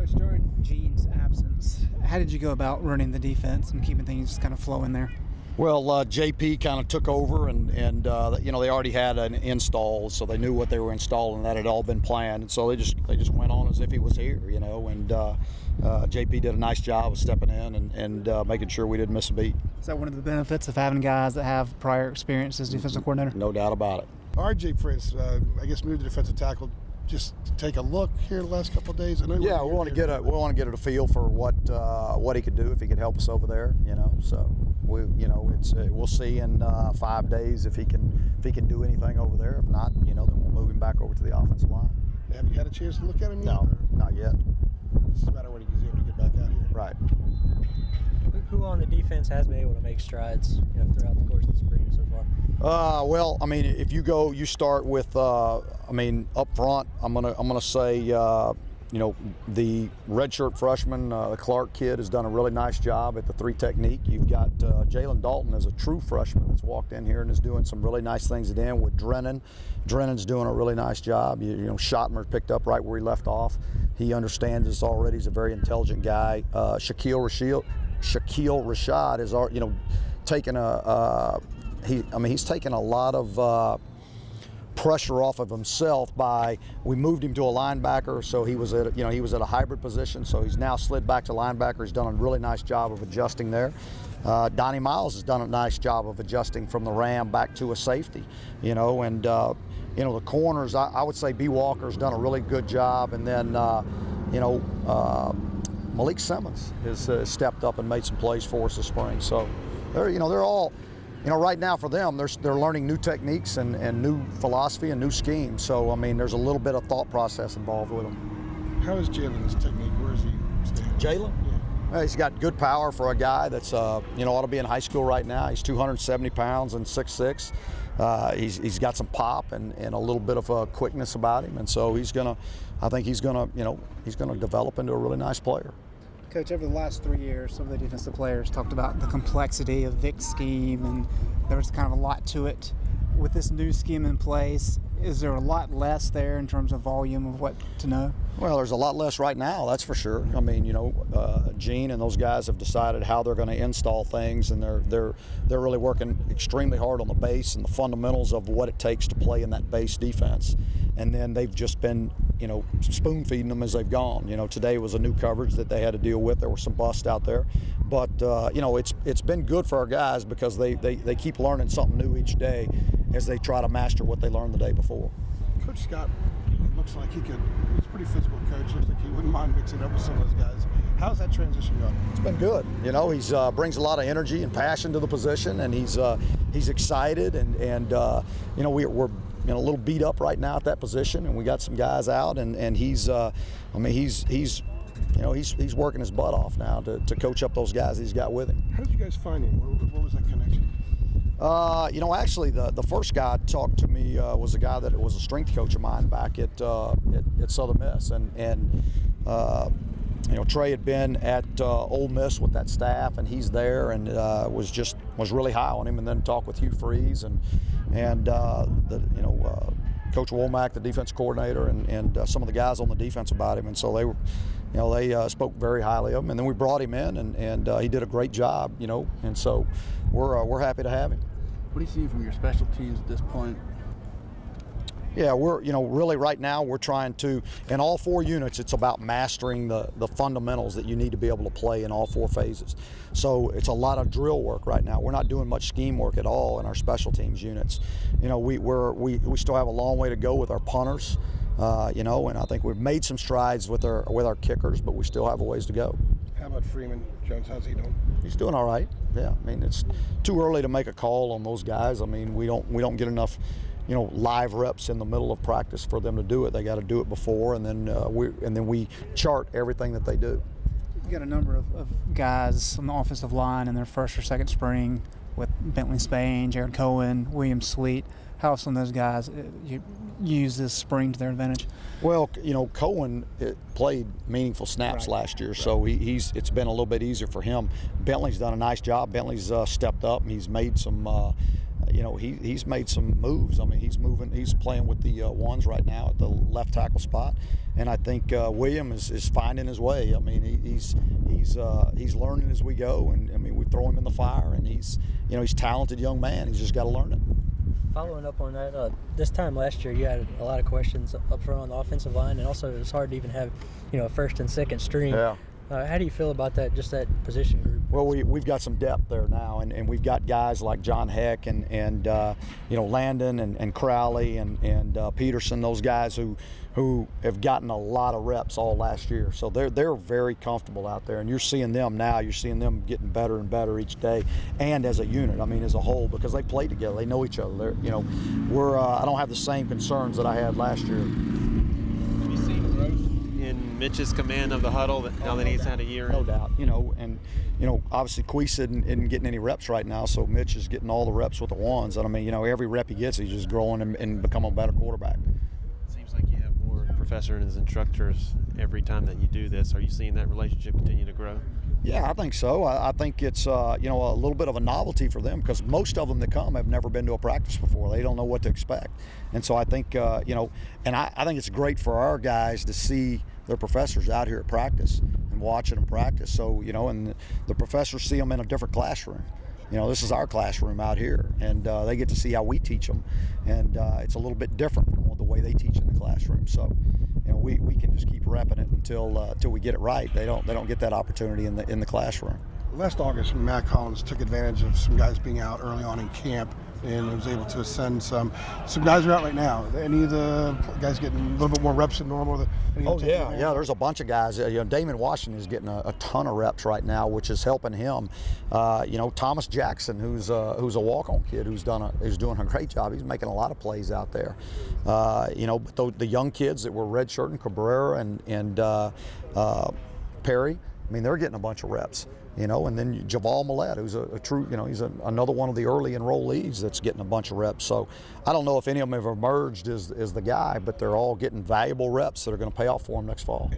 Coach, during Gene's absence, how did you go about running the defense and keeping things kind of flowing there? Well, JP kind of took over, and you know, they already had an install, so they knew what they were installing. That had all been planned, and so they just went on as if he was here, you know. And JP did a nice job of stepping in and making sure we didn't miss a beat. Is that one of the benefits of having guys that have prior experience as defensive coordinator? No doubt about it. RJ Prince, I guess, moved to defensive tackle. Just to take a look here the last couple of days. Yeah, we want to get a feel for what he could do if he could help us over there. You know, so we'll see in 5 days if he can do anything over there. If not, you know, then we'll move him back over to the offensive line. Have you had a chance to look at him yet? No, not yet. It's a matter of when he's able to get back out here. Right. Who on the defense has been able to make strides, you know, throughout the course of the spring so far? Well, I mean, if you start with, I mean, up front, I'm gonna say, you know, the redshirt freshman, the Clark kid, has done a really nice job at the 3 technique. You've got Jalen Dalton as a true freshman that's walked in here and is doing some really nice things at the end with Drennan. Drennan's doing a really nice job. You know, Schottmer picked up right where he left off. He understands this already. He's a very intelligent guy. Shaquille Rashad is, you know, taking he's taken a lot of pressure off of himself by, we moved him to a linebacker, so he was at a hybrid position, so he's now slid back to linebacker. He's done a really nice job of adjusting there. Donnie Miles has done a nice job of adjusting from the Ram back to a safety, you know, and you know, the corners, I would say B. Walker's done a really good job, and then you know, Malik Simmons has stepped up and made some plays for us this spring. So they're all, you know, right now for them, they're learning new techniques and new philosophy and new schemes. So, I mean, there's a little bit of thought process involved with them. How is Jalen's technique? Where is he standing? Jalen? Yeah. He's got good power for a guy that's, you know, ought to be in high school right now. He's 270 pounds and 6'6". He's got some pop and a little bit of a quickness about him. And so I think he's gonna develop into a really nice player. Coach, over the last 3 years, some of the defensive players talked about the complexity of Vic's scheme, and there was kind of a lot to it. With this new scheme in place, is there a lot less there in terms of volume of what to know? Well, there's a lot less right now, that's for sure. I mean, you know, Gene and those guys have decided how they're going to install things, and they're really working extremely hard on the base and the fundamentals of what it takes to play in that base defense. And then they've just been, you know, spoon feeding them as they've gone. You know, today was a new coverage that they had to deal with. There were some busts out there, but you know, it's been good for our guys because they keep learning something new each day as they try to master what they learned the day before. Coach Scott looks like he's a pretty physical coach. Looks like he wouldn't mind mixing up with some of those guys. How's that transition going? It's been good. You know, he's brings a lot of energy and passion to the position, and he's excited, and you know, we're a little beat up right now at that position, and we got some guys out, and he's I mean, he's working his butt off now to coach up those guys he's got with him. How did you guys find him? What was that connection? You know, actually, the first guy talked to me was a guy that was a strength coach of mine back at Southern Miss, and you know, Trey had been at Ole Miss with that staff, and he's there, and was really high on him, and then talked with Hugh Freeze and Coach Womack, the defense coordinator, and some of the guys on the defense about him, and so they spoke very highly of him, and then we brought him in, and he did a great job, you know, and so we're happy to have him. What do you see from your special teams at this point? Yeah, we're, you know, really right now we're trying to, in all 4 units, it's about mastering the fundamentals that you need to be able to play in all 4 phases. So it's a lot of drill work right now. We're not doing much scheme work at all in our special teams units. You know, we still have a long way to go with our punters, you know, and I think we've made some strides with our kickers, but we still have a ways to go. How about Freeman Jones? How's he doing? He's doing all right. Yeah, I mean, it's too early to make a call on those guys. I mean, we don't get enough, you know, live reps in the middle of practice for them to do it. They got to do it before, and then we chart everything that they do. You got a number of guys on the offensive line in their first or second spring with Bentley Spain, Jared Cohen, William Sweet. How have some of those guys use this spring to their advantage? Well, you know, Cohen played meaningful snaps last year, so it's been a little bit easier for him. Bentley's done a nice job. Bentley's stepped up, and he's made some you know, he's made some moves. I mean, he's playing with the ones right now at the left tackle spot, and I think William is finding his way. I mean, he's learning as we go, and I mean, we throw him in the fire, and he's a talented young man. He's just got to learn it. Following up on that, this time last year you had a lot of questions up front on the offensive line, and also it was hard to even have a first and second string. Yeah. How do you feel about that, just that position group? Well, we've got some depth there now, and we've got guys like John Heck and Landon and Crowley and Peterson, those guys who have gotten a lot of reps all last year. So they're very comfortable out there, and you're seeing them now. You're seeing them getting better and better each day, and as a unit. I mean, as a whole, because they play together, they know each other. I don't have the same concerns that I had last year. Have you seen growth in Mitch's command of the huddle now that he's had a year? No doubt. Obviously Queese isn't getting any reps right now, so Mitch is getting all the reps with the ones. And I mean, every rep he gets, he's just growing and becoming a better quarterback. Seems like you have more professor and his instructors every time that you do this. Are you seeing that relationship continue to grow? Yeah, I think so. I think it's a little bit of a novelty for them, because most of them that come have never been to a practice before. They don't know what to expect, and so I think and I think it's great for our guys to see their professors out here at practice and watching them practice. So and the professors see them in a different classroom. This is our classroom out here, and they get to see how we teach them, and it's a little bit different from the way they teach in the classroom. So we can just keep repping it until we get it right. They don't get that opportunity in the classroom. Last August, Matt Collins took advantage of some guys being out early on in camp and was able to send some guys are out right now. Any of the guys getting a little bit more reps than normal? Oh yeah. There's a bunch of guys. Damon Washington is getting a ton of reps right now, which is helping him. Thomas Jackson, who's a walk-on kid, who's doing a great job. He's making a lot of plays out there. But the young kids that were redshirting, Cabrera and Perry, I mean, they're getting a bunch of reps. And then Javal Millett, who's a true, he's another one of the early enrollees that's getting a bunch of reps. So I don't know if any of them have emerged as the guy, but they're all getting valuable reps that are going to pay off for them next fall.